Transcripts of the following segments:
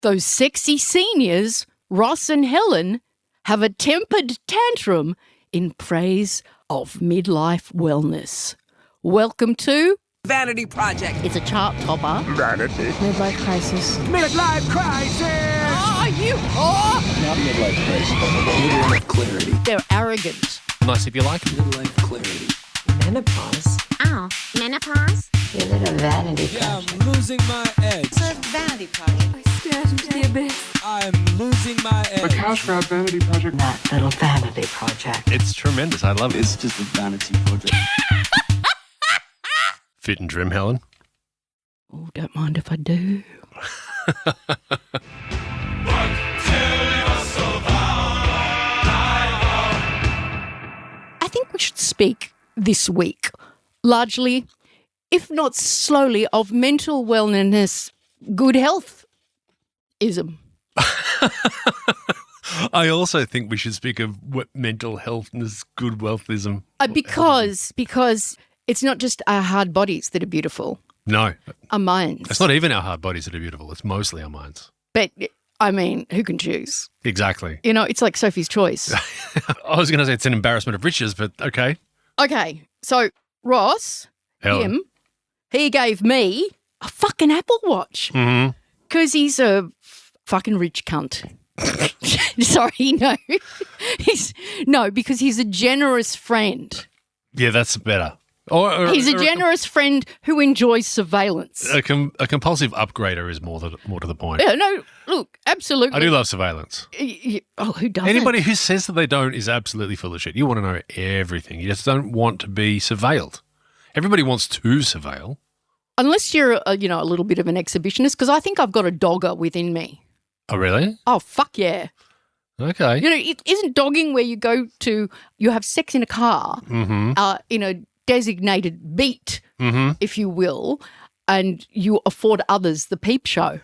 those sexy seniors, Ross and Helen, have a tempered tantrum in praise of midlife wellness. Welcome to Vanity Project. It's a chart topper. Vanity. Midlife crisis. Midlife crisis. Not midlife crisis. Midlife clarity. They're arrogant. Nice if you like. Midlife clarity. Menopause. Oh, menopause? Is it a vanity Yeah, project? I'm losing my edge. It's a vanity project. I stared into the abyss. I'm losing my A edge. cash grab vanity project. That little vanity project. It's tremendous. I love it. It's just a vanity project. Fit and trim, Helen. Oh, don't mind if I do. I think we should speak this week, largely, if not slowly, of mental wellness, good health-ism. I also think we should speak of what mental healthness, good wealthism. Because it's not just our hard bodies that are beautiful, No, our minds. it's not even our hard bodies that are beautiful. It's mostly our minds. But, I mean, who can choose? Exactly. You know, it's like Sophie's Choice. I was going to say it's an embarrassment of riches, but okay. Okay, so Ross, Helen. him, he gave me a fucking Apple Watch Mm-hmm. because he's a fucking rich cunt. Sorry, no. Because he's a generous friend. Yeah, that's better. Or He's a generous friend who enjoys surveillance. A compulsive upgrader is more to the point. Yeah, no, look, absolutely. I do love surveillance. Oh, who doesn't? Anybody who says that they don't is absolutely full of shit. You want to know everything. You just don't want to be surveilled. Everybody wants to surveil. Unless you're, a little bit of an exhibitionist, because I think I've got a dogger within me. Oh, really? Oh, fuck yeah. Okay. It isn't dogging where you have sex in a car, Mm-hmm. in a designated beat, Mm-hmm. if you will, and you afford others the peep show.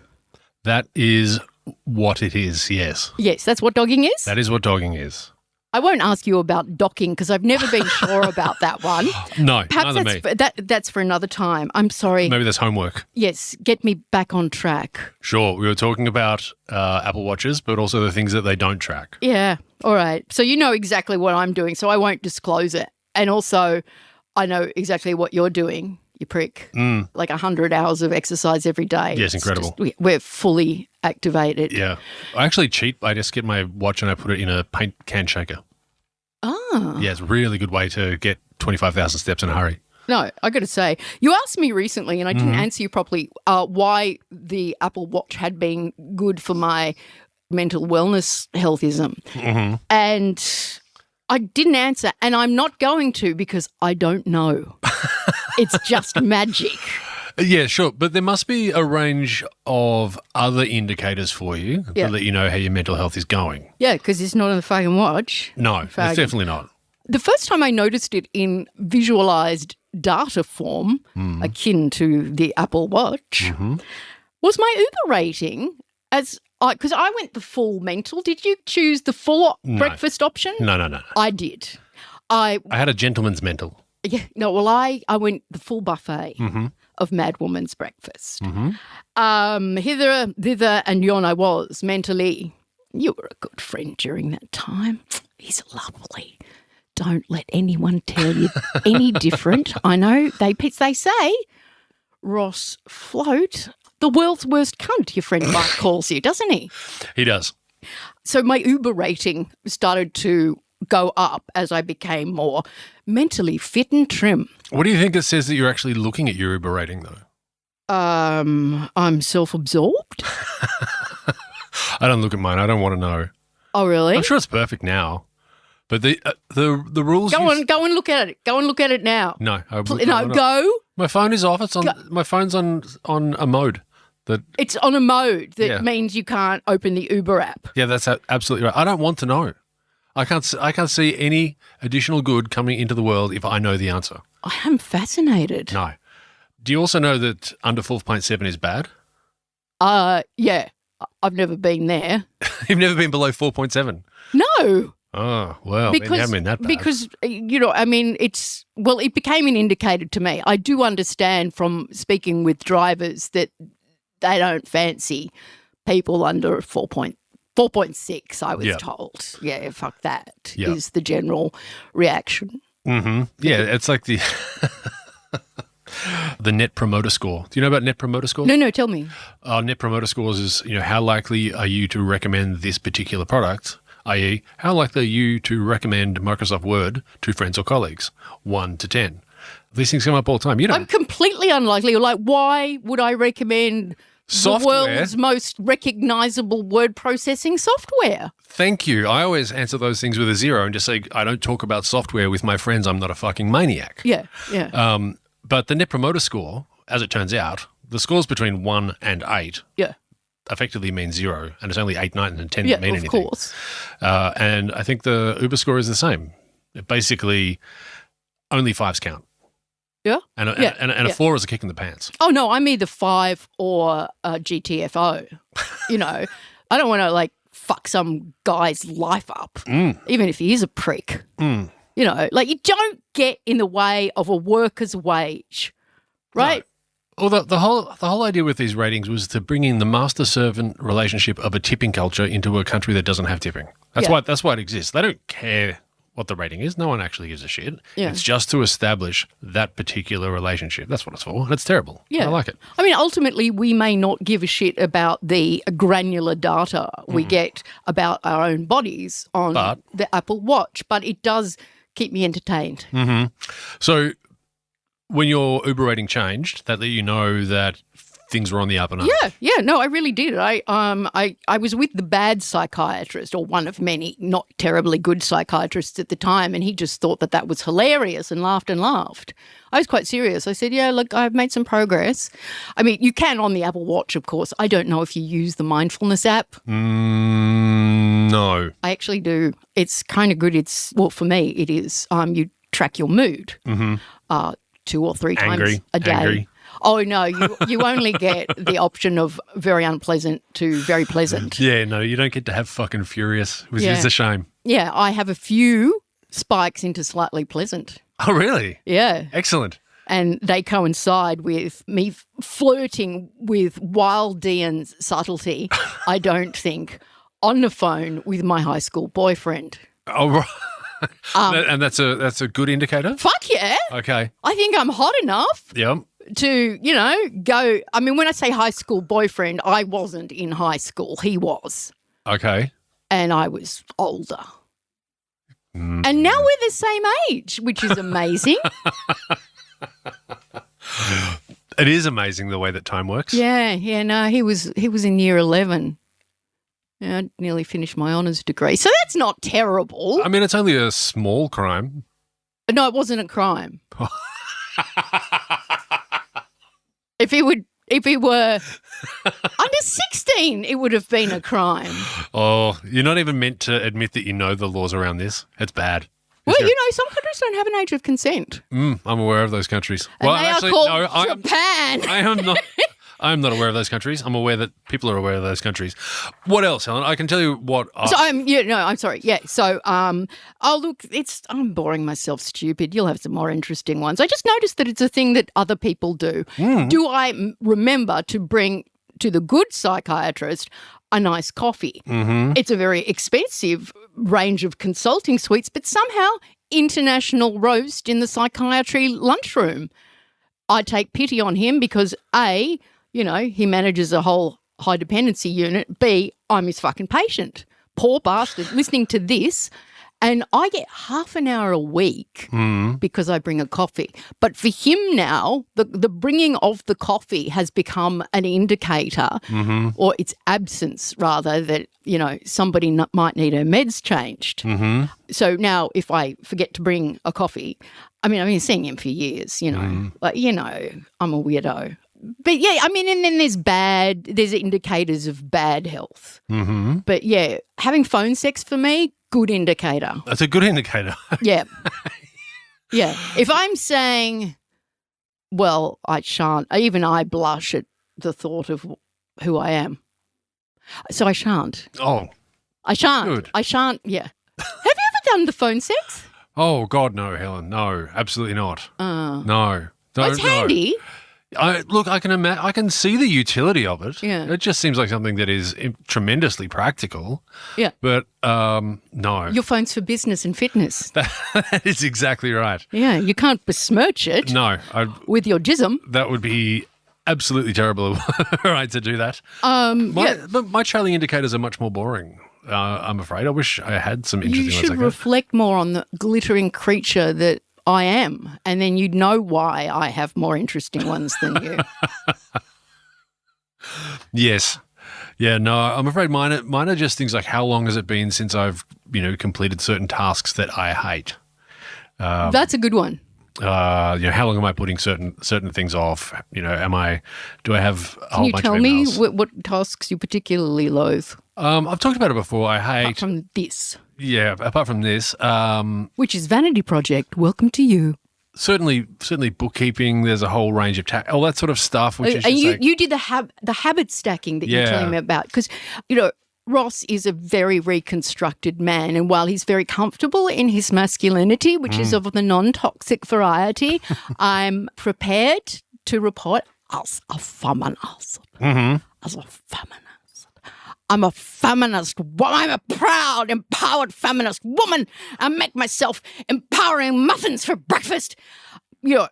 That is what it is, yes. Yes, that's what dogging is. That is what dogging is. I won't ask you about docking because I've never been sure about that one. No, Perhaps neither me. that's for another time. I'm sorry. Maybe that's homework. Yes, get me back on track. Sure, we were talking about Apple Watches, but also the things that they don't track. Yeah, all right. So you know exactly what I'm doing, so I won't disclose it. And also, I know exactly what you're doing, you prick. Like 100 hours of exercise every day. Yes, incredible. We're fully activated. Yeah. I actually cheat. I just get my watch and I put it in a paint can shaker. Ah. Yeah, it's a really good way to get 25,000 steps in a hurry. No, I got to say, you asked me recently, and I didn't answer you properly, why the Apple Watch had been good for my mental wellness healthism. Mm-hmm. And I didn't answer, and I'm not going to because I don't know. It's just magic. Yeah, sure. But there must be a range of other indicators for you Yeah. to let you know how your mental health is going. Yeah, because it's not on the fucking watch. No, it's Faggot. definitely not. The first time I noticed it in visualized data form, akin to the Apple Watch, was my Uber rating because I went the full mental. Did you choose the full breakfast option? No. I did. I had a gentleman's mental. I went the full buffet of Mad Woman's breakfast. Hither, thither, and yon I was mentally. You were a good friend during that time. He's lovely. Don't let anyone tell you any different. I know they say Ross Float, the world's worst cunt, your friend Mike calls you, doesn't he? He does. So my Uber rating started to go up as I became more mentally fit and trim. What do you think it says that you're actually looking at your Uber rating, though? I'm self-absorbed. I don't look at mine. I don't want to know. Oh, really? I'm sure it's perfect now. But the rules. Go and look at it. Go and look at it now. No, Go. My phone is off. It's on. My phone's on a mode that. It's on a mode that means you can't open the Uber app. Yeah, that's absolutely right. I don't want to know. I can't see any additional good coming into the world if I know the answer. I am fascinated. No. Do you also know that under 4.7 is bad? Yeah. I've never been there. You've never been below 4.7? No. Oh, well, maybe you haven't been that bad. Because, it became an indicator to me. I do understand from speaking with drivers that they don't fancy people under 4.6, I was Yeah. told. Yeah, fuck that Yeah. is the general reaction. Yeah, it's like the the Net Promoter Score. Do you know about Net Promoter Score? No, tell me. Net Promoter Scores is, how likely are you to recommend this particular product, i.e., how likely are you to recommend Microsoft Word to friends or colleagues, 1 to 10. These things come up all the time. You I'm don't. completely unlikely. Like, why would I recommend Software? the world's most recognizable word processing software? Thank you. I always answer those things with a 0 and just say, I don't talk about software with my friends. I'm not a fucking maniac. Yeah. But the Net Promoter Score, as it turns out, the scores between 1 and 8 Yeah. effectively means 0, and it's only 8, 9, and 10 Yeah, that mean of anything. course. And I think the Uber score is the same. Basically, only 5s count. Yeah. And a, Yeah, and a yeah. 4 is a kick in the pants. Oh, no, I'm either 5 or GTFO. I don't want to, like, fuck some guy's life up, even if he is a prick. Like, you don't get in the way of a worker's wage, right? No. Well, the whole idea with these ratings was to bring in the master-servant relationship of a tipping culture into a country that doesn't have tipping. That's why it exists. They don't care what the rating is. No one actually gives a shit. Yeah. It's just to establish that particular relationship. That's what it's for. And it's terrible. Yeah. I like it. I mean, ultimately, we may not give a shit about the granular data we get about our own bodies on But- the Apple Watch, but it does keep me entertained. So when your Uber rating changed, that let you know that things were on the up and up. Yeah, no, I really did. I was with the bad psychiatrist, or one of many not terribly good psychiatrists at the time, and he just thought that was hilarious and laughed and laughed. I was quite serious. I said, yeah, look, I've made some progress. I mean, you can on the Apple Watch, of course. I don't know if you use the mindfulness app. No. I actually do. It's kind of good. Well, for me, it is. You track your mood 2 or 3 times a day. Angry. Oh, no, you only get the option of very unpleasant to very pleasant. Yeah, no, you don't get to have fucking furious, which is a shame. Yeah, I have a few spikes into slightly pleasant. Oh, really? Yeah. Excellent. And they coincide with me flirting with wild Dean's subtlety, I don't think, on the phone with my high school boyfriend. Oh, right. And that's a good indicator? Fuck yeah. Okay. I think I'm hot enough Yep. to, go. I mean, when I say high school boyfriend, I wasn't in high school. He was. Okay. And I was older. And now we're the same age, which is amazing. It is amazing the way that time works. Yeah, no, he was in year 11. Yeah, I nearly finished my honours degree. So that's not terrible. I mean, it's only a small crime. No, it wasn't a crime. If he were under 16, it would have been a crime. Oh, you're not even meant to admit that you know the laws around this. It's bad. Well, some countries don't have an age of consent. I'm aware of those countries. And well, they actually, are called no, Japan. I am not. I'm not aware of those countries. I'm aware that people are aware of those countries. What else, Helen? I can tell you what. So I'm sorry. Yeah. So look, I'm boring myself stupid. You'll have some more interesting ones. I just noticed that it's a thing that other people do. Do I remember to bring to the good psychiatrist a nice coffee? It's a very expensive range of consulting suites, but somehow international roast in the psychiatry lunchroom. I take pity on him because A, he manages a whole high dependency unit. B, I'm his fucking patient. Poor bastard listening to this. And I get half an hour a week because I bring a coffee. But for him now, the bringing of the coffee has become an indicator, or its absence rather, that, somebody might need her meds changed. So now if I forget to bring a coffee, I mean, I've been seeing him for years, I'm a weirdo. But yeah, I mean, and then there's indicators of bad health. But yeah, having phone sex for me, good indicator. That's a good indicator. Yeah. Yeah. If I'm saying, well, I shan't, even I blush at the thought of who I am. So I shan't. Oh. I shan't. Good. I shan't, yeah. Have you ever done the phone sex? Oh, God, no, Helen. No, absolutely not. No. Well, it's handy. I can see the utility of it. Yeah. It just seems like something that is tremendously practical. Yeah. But no. Your phone's for business and fitness. That is exactly right. Yeah, you can't besmirch it No, with your jism. that would be absolutely terrible right to do that. Yeah. But my trailing indicators are much more boring, I'm afraid. I wish I had some interesting You ones should like that. reflect more on the glittering creature that I am, and then you'd know why I have more interesting ones than you. Yes. Yeah, no, I'm afraid mine are just things like how long has it been since I've, completed certain tasks that I hate. That's a good one. How long am I putting certain things off? Do I have a Can whole you bunch tell of me emails? what tasks you particularly loathe? I've talked about it before. I Apart hate, from this, apart from this, which is Vanity Project. Welcome to you. certainly bookkeeping. There's a whole range of all that sort of stuff. Which is And just you, like, you did the habit stacking that you're Yeah. telling me about, because Ross is a very reconstructed man, and while he's very comfortable in his masculinity, which is of the non-toxic variety, I'm prepared to report as a feminist. As a feminist. I'm a feminist woman. I'm a proud, empowered feminist woman. I make myself empowering muffins for breakfast. I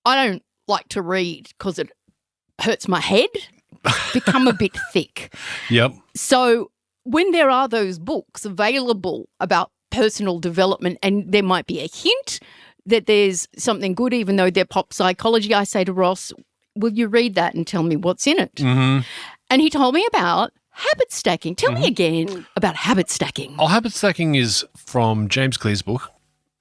don't like to read because it hurts my head. It's become a bit thick. Yep. So when there are those books available about personal development and there might be a hint that there's something good, even though they're pop psychology, I say to Ross, will you read that and tell me what's in it? Mm-hmm. And he told me about habit stacking. Tell me again about habit stacking. Oh, habit stacking is from James Clear's book,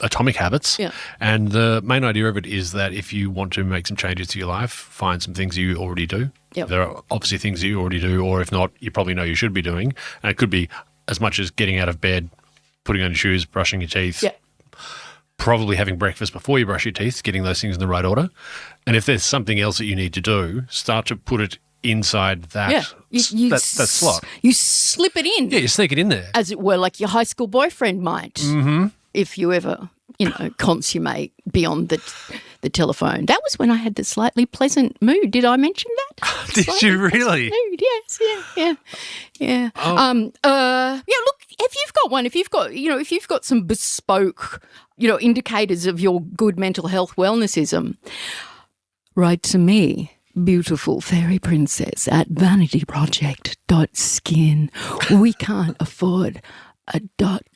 Atomic Habits. Yeah. And the main idea of it is that if you want to make some changes to your life, find some things you already do. Yep. There are obviously things you already do, or if not, you probably know you should be doing. And it could be as much as getting out of bed, putting on your shoes, brushing your teeth, Yeah. probably having breakfast before you brush your teeth, getting those things in the right order. And if there's something else that you need to do, start to put it inside that, Yeah. that slot. You slip it in. Yeah, you sneak it in there. As it were, like your high school boyfriend might, if you ever, consummate beyond the telephone. That was when I had the slightly pleasant mood. Did I mention that? Did Slightly you really? pleasant mood, yes, yeah. Oh. Look, if you've got one, if you've got some bespoke, indicators of your good mental health wellnessism, write to me. Beautiful fairy princess at vanityproject.skin. We can't afford a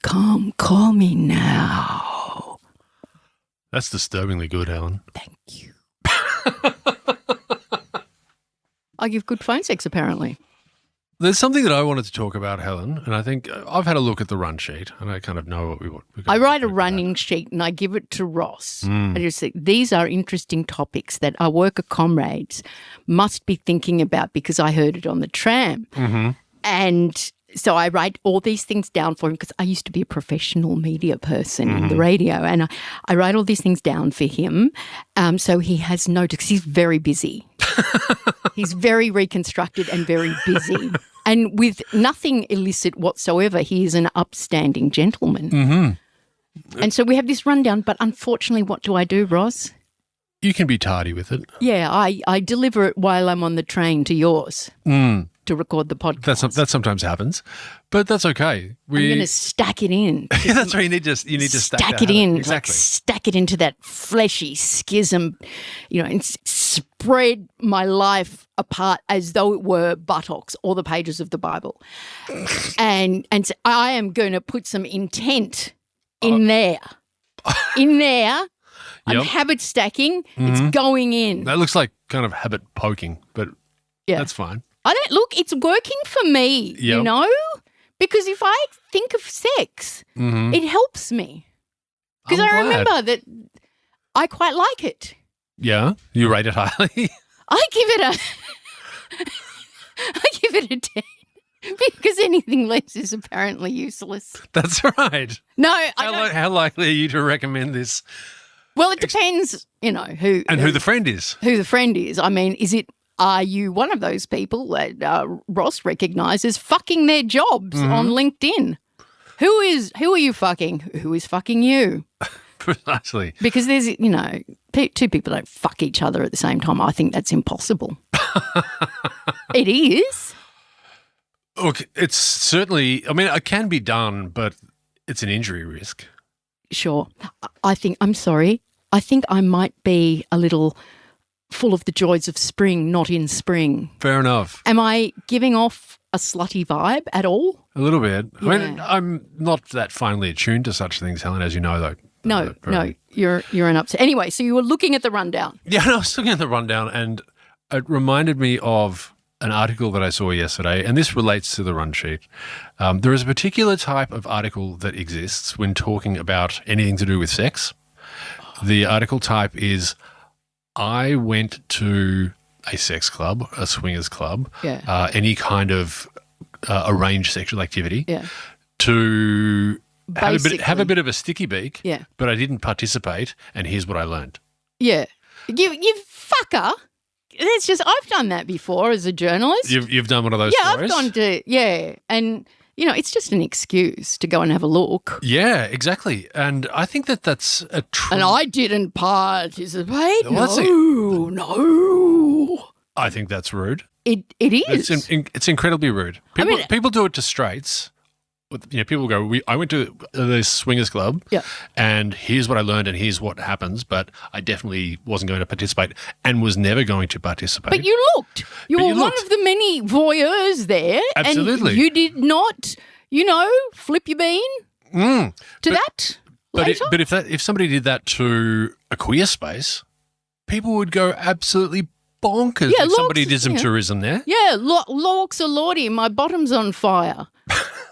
.com. Call me now. That's disturbingly good, Helen. Thank you. I give good phone sex, apparently. There's something that I wanted to talk about, Helen, and I think I've had a look at the run sheet, and I kind of know what we're going I to write a talk about. running sheet and I give it to Ross. I just say, these are interesting topics that our worker comrades must be thinking about because I heard it on the tram. And so I write all these things down for him because I used to be a professional media person in the radio, and I write all these things down for him so he has notice. He's very busy. He's very reconstructed and very busy. And with nothing illicit whatsoever, he is an upstanding gentleman. And so we have this rundown, but unfortunately, what do I do, Ross? You can be tardy with it. Yeah, I deliver it while I'm on the train to yours to record the podcast. That sometimes happens, but that's okay. I'm going to stack it in. That's right. You need to stack Stack that it in, habit. like Exactly. stack it into that fleshy schism, and spread my life apart as though it were buttocks or the pages of the Bible. and so I am going to put some intent in there. In there. I'm Yep. habit stacking. It's going in. That looks like kind of habit poking, but Yeah. that's fine. I don't look, it's working for me, Yep. because if I think of sex, it helps me. Because I'm I glad. remember that I quite like it. Yeah, you rate it highly. I give it a 10 because anything less is apparently useless. That's right. No, I don't. How likely are you to recommend this? Well, it depends, who And who the friend is? who the friend is. I mean, are you one of those people that Ross recognises fucking their jobs on LinkedIn? Who are you fucking? Who is fucking you? Precisely. Because there's, two people don't fuck each other at the same time. I think that's impossible. It is. Look, it's certainly, I mean, it can be done, but it's an injury risk. Sure. I'm sorry. I think I might be a little full of the joys of spring, not in spring. Fair enough. Am I giving off a slutty vibe at all? A little bit. Yeah. I mean, I'm not that finely attuned to such things, Helen, as you know, though. No, you're an upset. Anyway, so you were looking at the rundown. Yeah, no, I was looking at the rundown and it reminded me of an article that I saw yesterday, and this relates to the run sheet. There is a particular type of article that exists when talking about anything to do with sex. The article type is, I went to a sex club, a swingers club, any kind of arranged sexual activity to have a bit of a sticky beak, but I didn't participate, and here's what I learned. Yeah. You fucker. It's just, I've done that before as a journalist. You've done one of those Yeah, stories? I've gone to, and, it's just an excuse to go and have a look. Yeah, exactly. And I think that's a true... And I didn't participate. Well, No. I think that's rude. It is. It's incredibly rude. People do it to straights. People go, I went to the swingers club and here's what I learned and here's what happens, but I definitely wasn't going to participate and was never going to participate. But you looked. You were one of the many voyeurs there. Absolutely. And you did not, flip your bean to that later. But if somebody did that to a queer space, people would go absolutely bonkers if somebody did some tourism there. Yeah, lorks or lordy, my bottom's on fire.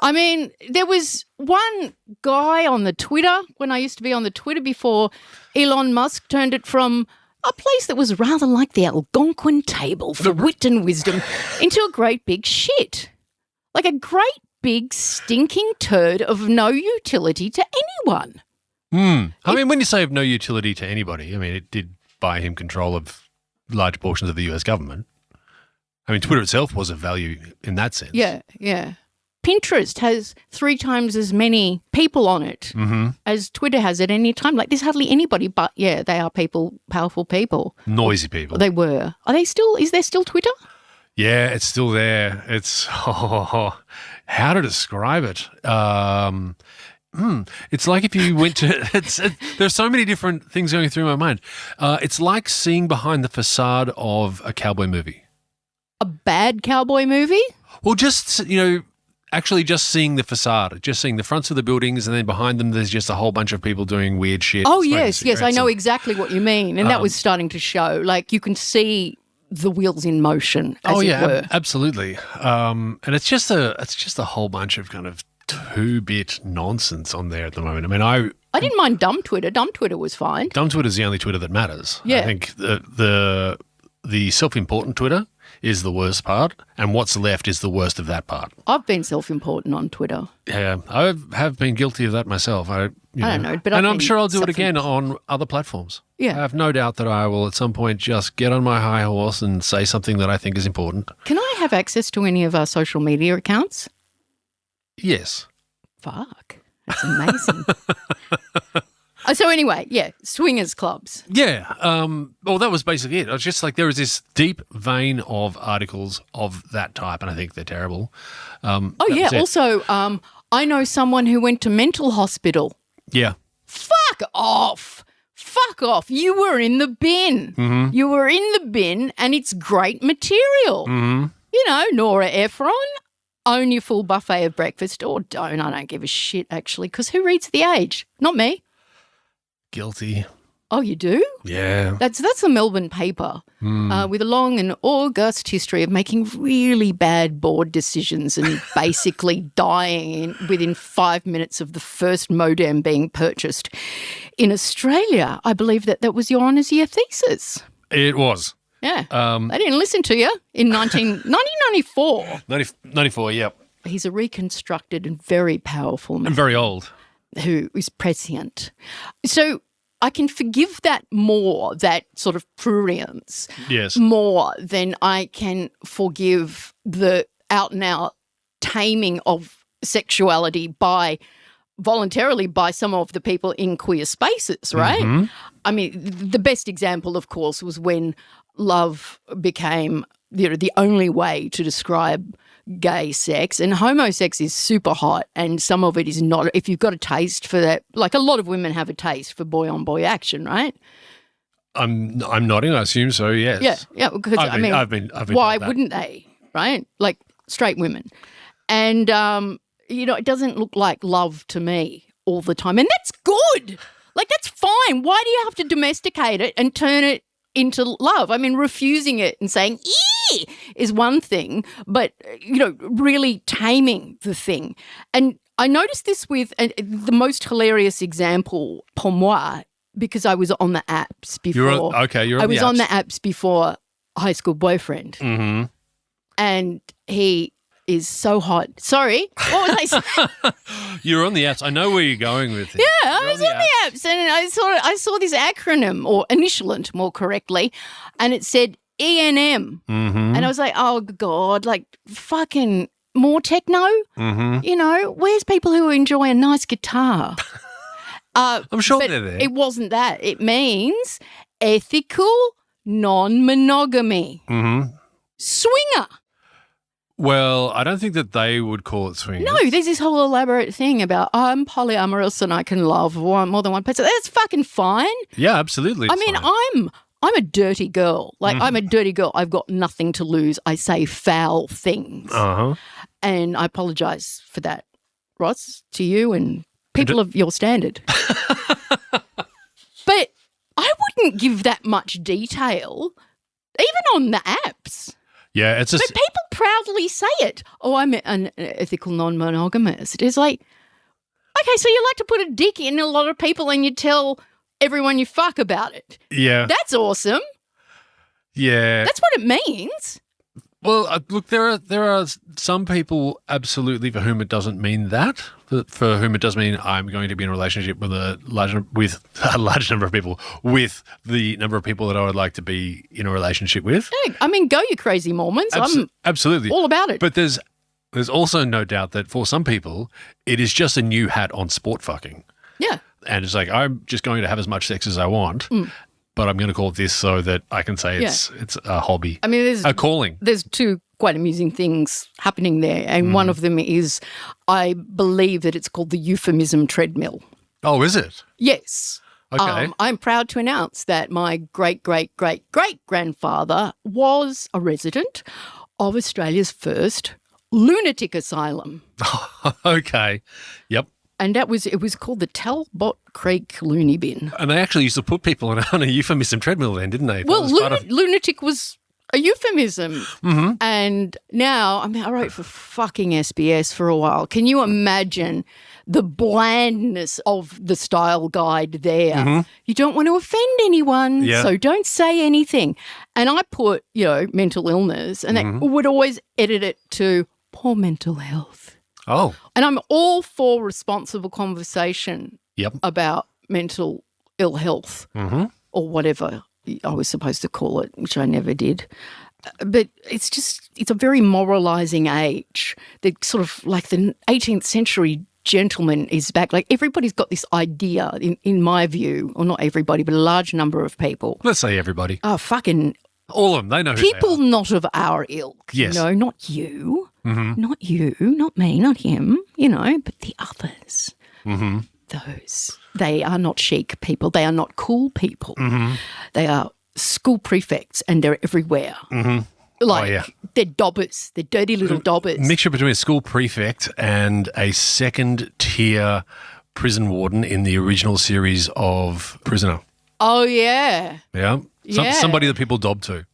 I mean, there was one guy on the Twitter, when I used to be on the Twitter before Elon Musk turned it from a place that was rather like the Algonquin table for wit and wisdom into a great big shit. Like a great big stinking turd of no utility to anyone. I mean, when you say of no utility to anybody, I mean, it did buy him control of large portions of the US government. I mean, Twitter itself was of value in that sense. Yeah. Pinterest has 3 times as many people on it as Twitter has at any time. Like, there's hardly anybody, but they are powerful people. Noisy people. They were. Are they still, is there still Twitter? Yeah, it's still there. It's, how to describe it? It's like if you went to, there's so many different things going through my mind. It's like seeing behind the facade of a cowboy movie. A bad cowboy movie? Well, just, actually just seeing the facade, just seeing the fronts of the buildings, and then behind them there's just a whole bunch of people doing weird shit. Oh, yes, I know exactly what you mean. And that was starting to show. Like, you can see the wheels in motion, as it were. Absolutely. And it's just a whole bunch of kind of two-bit nonsense on there at the moment. I mean, I didn't mind dumb Twitter. Dumb Twitter was fine. Dumb Twitter is the only Twitter that matters. Yeah. I think the self-important Twitter is the worst part, and what's left is the worst of that part. I've been self-important on Twitter. Yeah, I have been guilty of that myself. I don't know, but I'm sure I'll do it again on other platforms. Yeah. I have no doubt that I will at some point just get on my high horse and say something that I think is important. Can I have access to any of our social media accounts? Yes. Fuck. That's amazing. So anyway, swingers clubs. Yeah. Well, that was basically it. I was just like, there is this deep vein of articles of that type, and I think they're terrible. Also, I know someone who went to mental hospital. Yeah. Fuck off. You were in the bin. Mm-hmm. You were in the bin, and it's great material. Mm-hmm. Nora Ephron, own your full buffet of breakfast, or don't. I don't give a shit, actually, because who reads The Age? Not me. Guilty. Oh, you do? Yeah. That's a Melbourne paper with a long and august history of making really bad board decisions and basically dying within 5 minutes of the first modem being purchased. In Australia, I believe that was your honours year thesis. It was. Yeah. They didn't listen to you in 1994. 94, yep. He's a reconstructed and very powerful man. And very old. Who is prescient. So I can forgive that more, that sort of prurience, more than I can forgive the out-and-out taming of sexuality by voluntarily by some of the people in queer spaces, right? I mean, the best example, of course, was when love became the only way to describe gay sex, and homosex is super hot, and some of it is not. If you've got a taste for that, like a lot of women have a taste for boy-on-boy action, right? I'm nodding. I assume so. Yes. Yeah. Because I've been why told that. wouldn't they? Right? Like straight women, and it doesn't look like love to me all the time, and that's good. Like that's fine. Why do you have to domesticate it and turn it into love? I mean, refusing it and saying "ee" is one thing, but really taming the thing. And I noticed this with the most hilarious example pour moi, because I was on the apps before. You're on I was the apps. on the apps before High School Boyfriend, and he is so hot. Sorry, what was I saying? You're on the apps. I know where you're going with it. Yeah, I was on the apps, and I saw this acronym, or initialant more correctly, and it said ENM. And I was like, oh God, like fucking more techno. Where's people who enjoy a nice guitar? I'm sure but they're there. It wasn't that. It means ethical non-monogamy. Swinger. Well, I don't think that they would call it swinging. No, there's this whole elaborate thing about I'm polyamorous and I can love more than one person. That's fucking fine. Yeah, absolutely. I mean, I'm a dirty girl. Like I'm a dirty girl. I've got nothing to lose. I say foul things. And I apologise for that, Ross, to you and people of your standard. But I wouldn't give that much detail, even on the apps. Yeah, it's But people proudly say it. Oh, I'm an ethical non-monogamist. It's like, okay, so you like to put a dick in a lot of people and you tell everyone you fuck about it. Yeah. That's awesome. Yeah. That's what it means. Well, look, there are some people absolutely for whom it doesn't mean that. For whom it does mean I'm going to be in a relationship with a large number of people, with the number of people that I would like to be in a relationship with. Yeah, I mean, go you crazy Mormons. I'm absolutely all about it. But there's also no doubt that for some people it is just a new hat on sport fucking. Yeah. And it's like, I'm just going to have as much sex as I want, but I'm going to call it this so that I can say it's a hobby. I mean, there's a calling. There's two quite amusing things happening there, and one of them is I believe that it's called the euphemism treadmill. Oh, is it? Yes. Okay. I'm proud to announce that my great-great-great-great-grandfather was a resident of Australia's first lunatic asylum. Okay. Yep. And it was called the Talbot Creek Loony Bin. And they actually used to put people on a euphemism treadmill then, didn't they? Well, lunatic was a euphemism. And now, I mean, I wrote for fucking SBS for a while. Can you imagine the blandness of the style guide there? You don't want to offend anyone, so don't say anything. And I put, mental illness, and they would always edit it to poor mental health. Oh. And I'm all for responsible conversation Yep. about mental ill health or whatever I was supposed to call it, which I never did. But it's a very moralising age. They're sort of like the 18th century gentleman is back. Like everybody's got this idea, in my view, or not everybody, but a large number of people. Let's say everybody. Oh, fucking All of them. They know who people they are. not of our ilk. Yes. Not you. Not you, not me, not him, but the others. Those. They are not chic people. They are not cool people. They are school prefects and they're everywhere. Like, they're dobbers. They're dirty little dobbers. Mixture between a school prefect and a second-tier prison warden in the original series of Prisoner. Oh, yeah. Yeah? Yeah. Somebody that people dob to.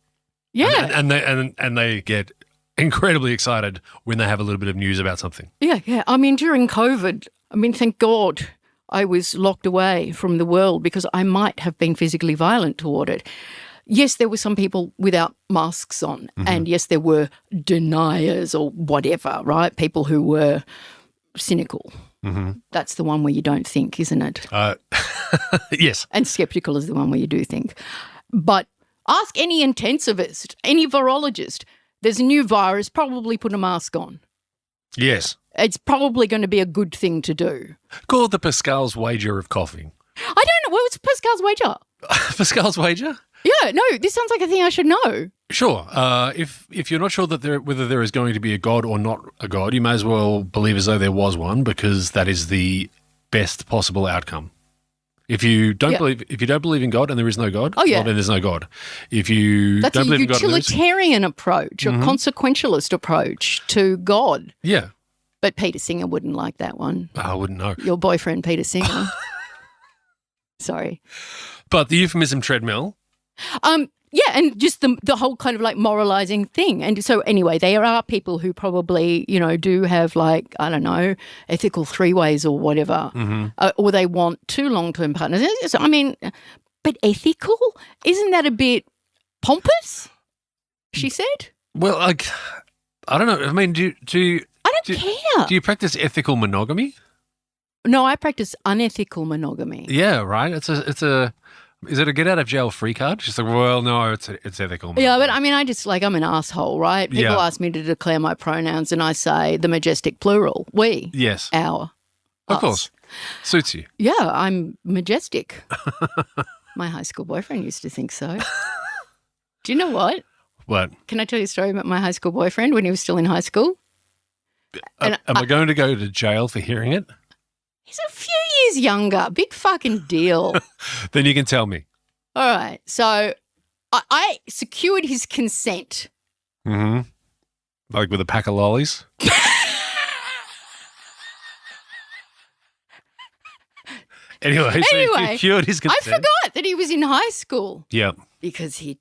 Yeah. And they get incredibly excited when they have a little bit of news about something. Yeah. I mean, during COVID, thank God I was locked away from the world because I might have been physically violent toward it. Yes, there were some people without masks on, and yes, there were deniers or whatever, right? People who were cynical. That's the one where you don't think, isn't it? Yes. And skeptical is the one where you do think. But ask any intensivist, any virologist, there's a new virus, probably put a mask on. Yes. it's probably going to be a good thing to do. Call it the Pascal's wager of coffee. I don't know. What's Pascal's wager? Pascal's wager? Yeah, no, this sounds like a thing I should know. Sure. If you're not sure that whether there is going to be a god or not a god, you may as well believe as though there was one, because that is the best possible outcome. If you don't believe in God and there is no God, well, then there's no God. If you That's don't a believe in God, utilitarian approach, a consequentialist approach to God. yeah, But Peter Singer wouldn't like that one. I wouldn't know. Your boyfriend, Peter Singer. Sorry. But the euphemism treadmill. Yeah, and just the whole kind of like moralizing thing. And so anyway, there are people who probably, do have like, I don't know, ethical three-ways or whatever, or they want two long-term partners. So, I mean, but ethical? Isn't that a bit pompous, she said? Well, like, I don't know. I mean, do you I don't care. Do you practice ethical monogamy? No, I practice unethical monogamy. Yeah, right. Is it a get out of jail free card? She's like, well, no, it's ethical monogamy. Yeah, but I mean, I'm an asshole, right? People Yeah. ask me to declare my pronouns and I say the majestic plural, we, Yes, our, of us. course. Suits you. Yeah, I'm majestic. My high school boyfriend used to think so. Do you know what? What? Can I tell you a story about my high school boyfriend when he was still in high school? Am I going to go to jail for hearing it? He's a few years younger. Big fucking deal. Then you can tell me. All right. So I secured his consent. Mm-hmm. Like with a pack of lollies? Anyway, so you cured his I consent. forgot that he was in high school Yeah. because he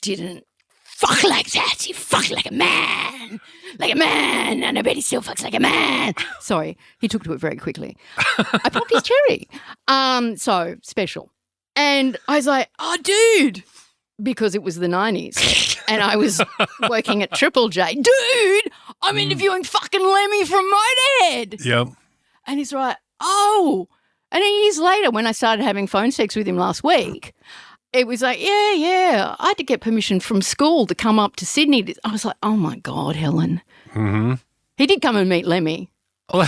didn't fuck like that. He fucked like a man. Like a man. And I bet he still fucks like a man. Sorry. He took to it very quickly. I popped his cherry. So special. And I was like, oh, dude. Because it was the 90s. And I was working at Triple J. Dude, I'm interviewing fucking Lemmy from Motorhead. Yep. And he's like, oh. And then years later, when I started having phone sex with him last week, it was like, yeah. I had to get permission from school to come up to Sydney. I was like, oh, my God, Helen. Mm-hmm. He did come and meet Lemmy. Well,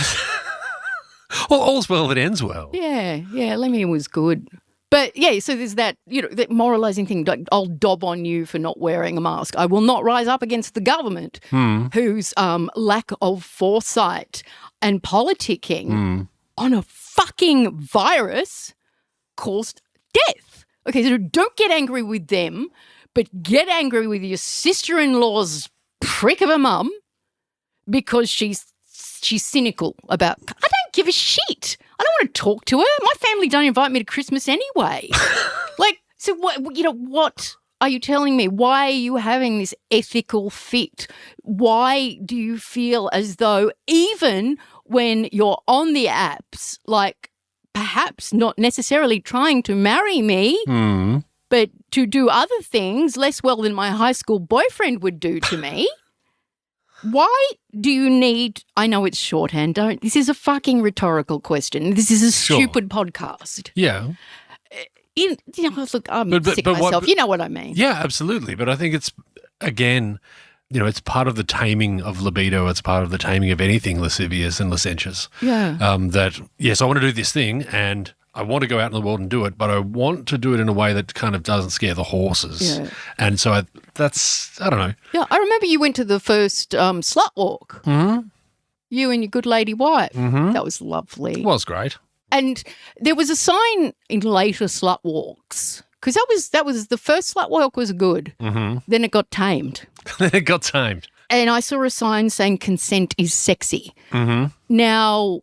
all's well that ends well. Yeah, Lemmy was good. But, yeah, so there's that, that moralising thing, like, I'll dob on you for not wearing a mask. I will not rise up against the government whose lack of foresight and politicking on a fucking virus caused death. Okay, so don't get angry with them, but get angry with your sister-in-law's prick of a mum because she's cynical about, I don't give a shit. I don't want to talk to her. My family don't invite me to Christmas anyway. Like, so what are you telling me? Why are you having this ethical fit? Why do you feel as though even when you're on the apps, like perhaps not necessarily trying to marry me, but to do other things less well than my high school boyfriend would do to me, why do you need, I know it's shorthand, this is a fucking rhetorical question. This is a stupid podcast. Yeah. Look, I'm sick of myself. You know what I mean. Yeah, absolutely. But I think it's, again, it's part of the taming of libido. It's part of the taming of anything lascivious and licentious. Yeah. That, yes, I want to do this thing and I want to go out in the world and do it, but I want to do it in a way that kind of doesn't scare the horses. Yeah. And so I don't know. Yeah, I remember you went to the first slut walk. Mm-hmm. You and your good lady wife. Mm-hmm. That was lovely. It was great. And there was a sign in later slut walks, because that was the first slut walk was good. Mm-hmm. Then it got tamed. And I saw a sign saying consent is sexy. Mm-hmm. Now,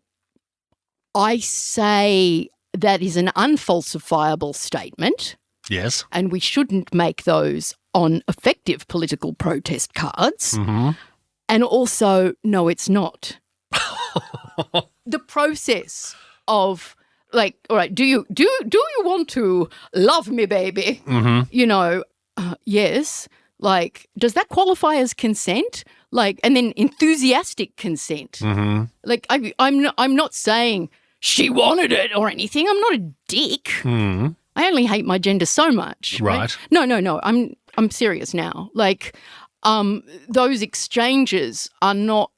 I say that is an unfalsifiable statement. Yes. And we shouldn't make those on effective political protest cards. Mm-hmm. And also, no, it's not. The process of, like, all right, do you want to love me, baby? Mm-hmm. Yes. Like, does that qualify as consent? Like, and then enthusiastic consent. Mm-hmm. Like, I'm not saying she wanted it or anything. I'm not a dick. Mm-hmm. I only hate my gender so much. Right. No. I'm serious now. Like, those exchanges are not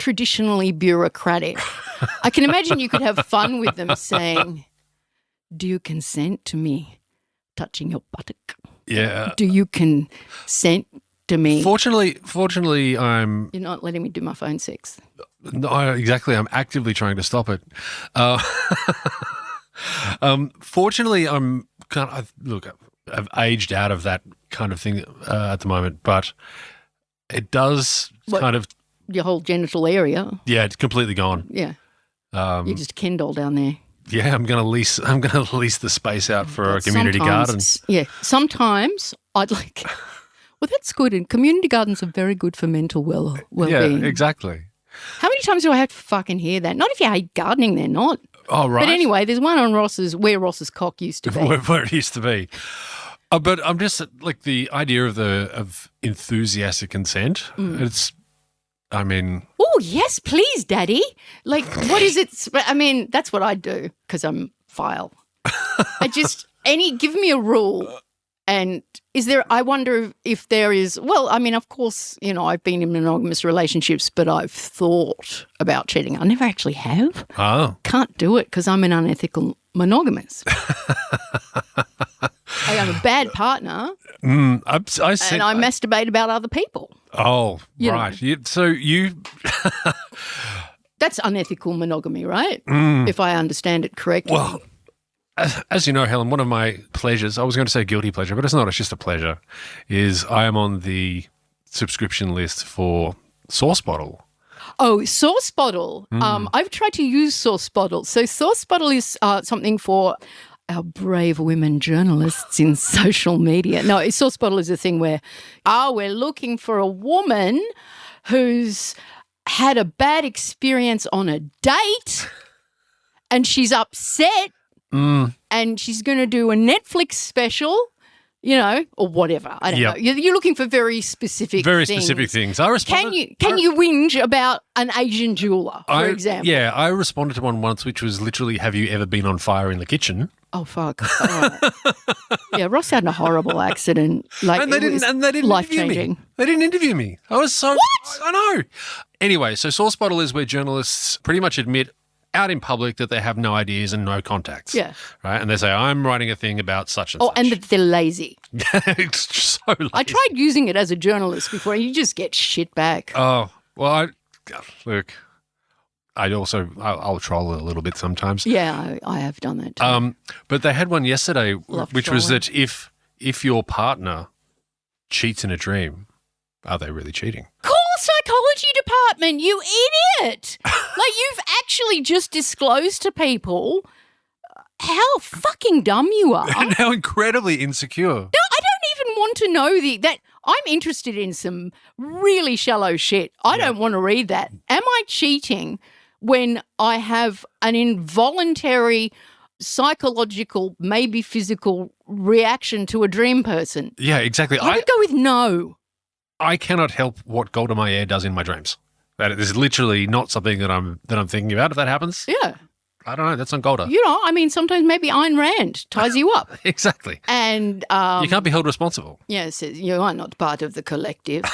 traditionally bureaucratic. I can imagine you could have fun with them saying, do you consent to me touching your buttock? Yeah. Do you consent to me? Fortunately, I'm You're not letting me do my phone sex. no, exactly. I'm actively trying to stop it. Fortunately, I've aged out of that kind of thing at the moment, but it does kind of Your whole genital area. yeah, it's completely gone. Yeah. You're just Kendall down there. Yeah, I'm gonna lease the space out for a community garden. Yeah. Sometimes I'd like. Well, that's good. And community gardens are very good for mental well-being. Yeah, exactly. How many times do I have to fucking hear that? Not if you hate gardening, they're not. Oh, right. But anyway, there's one on where Ross's cock used to be. where it used to be. But I'm just like the idea of enthusiastic consent. It's, I mean, Oh, yes, please, Daddy. Like, what is it? I mean, that's what I do because I'm vile. Give me a rule. And I wonder if there is, well, I mean, of course, I've been in monogamous relationships, but I've thought about cheating. I never actually have. oh, Can't do it because I'm an unethical monogamous. I am a bad partner I said, and I masturbate about other people. oh, You know. right. So you, That's unethical monogamy, right? If I understand it correctly. well, as you know, Helen, one of my pleasures, I was going to say guilty pleasure, but it's not, it's just a pleasure, is I am on the subscription list for Source Bottle. Oh, Source Bottle. I've tried to use Source Bottle. So Source Bottle is something for our brave women journalists in social media. No, Source Bottle is a thing where, we're looking for a woman who's had a bad experience on a date and she's upset and she's going to do a Netflix special, or whatever. I don't know. You're looking for very specific things. I responded. Can you whinge about an Asian jeweler, for example? Yeah, I responded to one once, which was literally, "Have you ever been on fire in the kitchen?" Oh fuck! All right. Yeah, Ross had a horrible accident. Like, And they didn't life interview me. changing. They didn't interview me. I was so What? I know. Anyway, so Source Bottle is where journalists pretty much admit out in public that they have no ideas and no contacts. Yeah. Right? And they say, I'm writing a thing about such and Oh, such. and that they're lazy. It's so lazy. I tried using it as a journalist before, and you just get shit back. Oh, well, I'll troll it a little bit sometimes. Yeah, I have done that too. But they had one yesterday, Love which was trolling. that if your partner cheats in a dream, are they really cheating? Call psychology department, you idiot! Like, you've actually just disclosed to people how fucking dumb you are. And how incredibly insecure. No, I don't even want to know that I'm interested in some really shallow shit. I don't want to read that. Am I cheating when I have an involuntary psychological, maybe physical reaction to a dream person? Yeah, exactly. I would go with no. I cannot help what Golda Meir does in my dreams. That is literally not something that I'm thinking about. If that happens, Yeah. I don't know. That's on Golda. I mean, sometimes maybe Ayn Rand ties you up. Exactly. And You can't be held responsible. yeah, it says you are not part of the collective.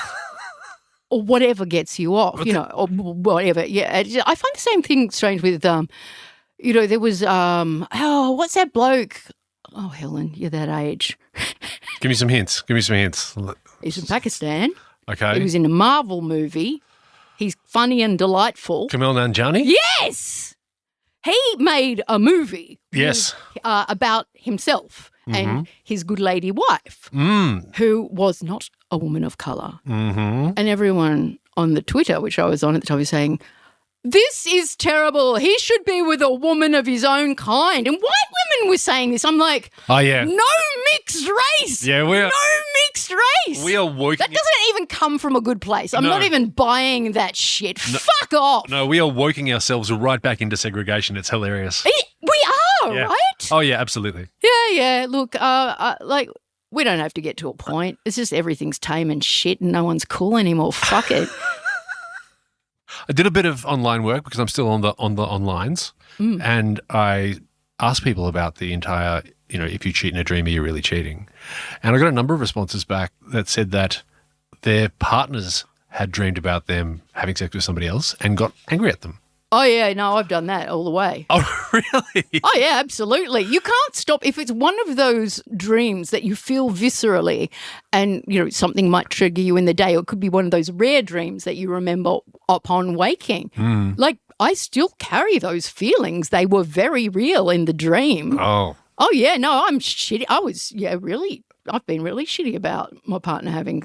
Or whatever gets you off, or whatever. Yeah, I find the same thing strange with, there was, what's that bloke? Oh, Helen, you're that age. Give me some hints. He's from Pakistan. Okay. He was in a Marvel movie. He's funny and delightful. Kamel Nanjiani? Yes! He made a movie. Yes. About himself and his good lady wife, who was not a woman of colour. Mm-hmm. And everyone on the Twitter, which I was on at the time, was saying, this is terrible. He should be with a woman of his own kind. And white women were saying this. I'm like, Oh, yeah. no mixed race. Yeah, we are. No mixed race. We are working. That doesn't even come from a good place. I'm No. not even buying that shit. Fuck off. No, we are working ourselves right back into segregation. It's hilarious. We are, Yeah. right? Oh, yeah, absolutely. Yeah. Look, we don't have to get to a point. It's just everything's tame and shit and no one's cool anymore. Fuck it. I did a bit of online work because I'm still on the onlines, and I asked people about the entire, if you cheat in a dream, are you really cheating? And I got a number of responses back that said that their partners had dreamed about them having sex with somebody else and got angry at them. Oh, yeah, no, I've done that all the way. Oh, really? Oh, yeah, absolutely. You can't stop. If it's one of those dreams that you feel viscerally and, something might trigger you in the day, or it could be one of those rare dreams that you remember upon waking. Like, I still carry those feelings. They were very real in the dream. Oh. Oh, yeah, no, I'm shitty. I've been really shitty about my partner having.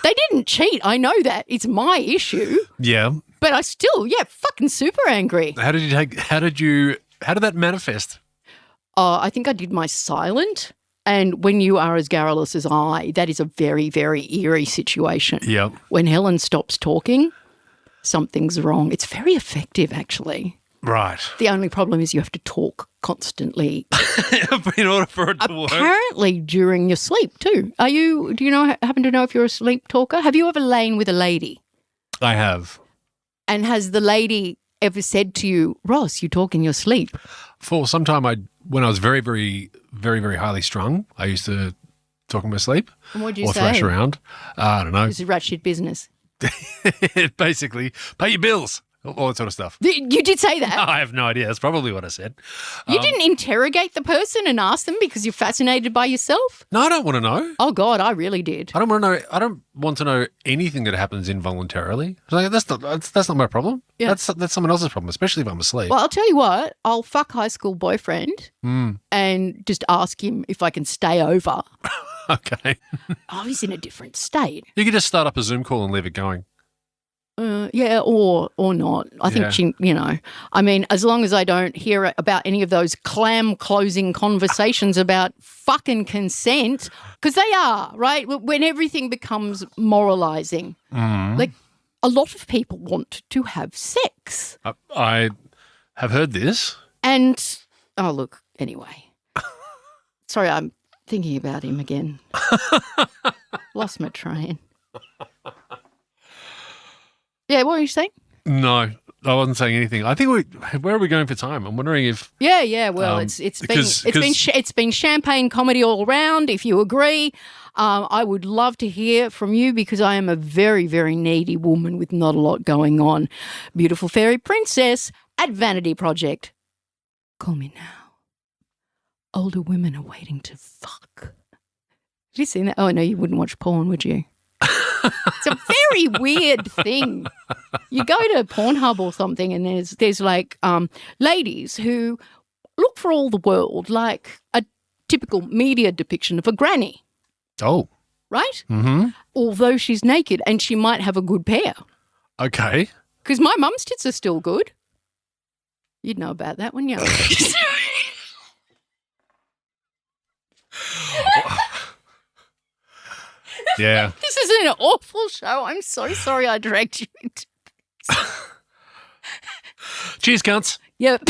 They didn't cheat. I know that. It's my issue. Yeah. But I still, fucking super angry. How did that manifest? I think I did my silent. And when you are as garrulous as I, that is a very, very eerie situation. Yeah. When Helen stops talking, something's wrong. It's very effective, actually. Right. The only problem is you have to talk constantly. In order for it to work. Apparently during your sleep too. Do you happen to know if you're a sleep talker? Have you ever lain with a lady? I have. And has the lady ever said to you, Ross, you talk in your sleep? For some time, when I was very, very, very, very highly strung, I used to talk in my sleep. And what'd you or say? thrash around. I don't know. This is rat shit business. Basically, pay your bills. All that sort of stuff. You did say that? I have no idea. That's probably what I said. You didn't interrogate the person and ask them because you're fascinated by yourself? No, I don't want to know. Oh, God, I really did. I don't want to know. I don't want to know anything that happens involuntarily. Like, that's not my problem. Yeah. That's someone else's problem, especially if I'm asleep. Well, I'll tell you what. I'll fuck high school boyfriend and just ask him if I can stay over. Okay. Oh, he's in a different state. You could just start up a Zoom call and leave it going. Yeah, or not. I think as long as I don't hear about any of those clam closing conversations about fucking consent, because they are, right? When everything becomes moralizing. Like, a lot of people want to have sex. I have heard this. And, look, anyway. Sorry, I'm thinking about him again. Lost my train. Yeah, what were you saying? No, I wasn't saying anything. I think where are we going for time? I'm wondering if. Yeah. Well, it's been champagne comedy all around. If you agree, I would love to hear from you because I am a very, very needy woman with not a lot going on. Beautiful fairy princess at Vanity Project. Call me now. Older women are waiting to fuck. Have you seen that? Oh no, you wouldn't watch porn, would you? It's a very weird thing. You go to Pornhub or something and there's like ladies who look for all the world like a typical media depiction of a granny. Oh. Right? Mm-hmm. Although she's naked and she might have a good pair. Okay. Because my mum's tits are still good. You'd know about that, wouldn't you? Yeah. This is an awful show. I'm so sorry I dragged you into this. Cheers, cunts. Yep.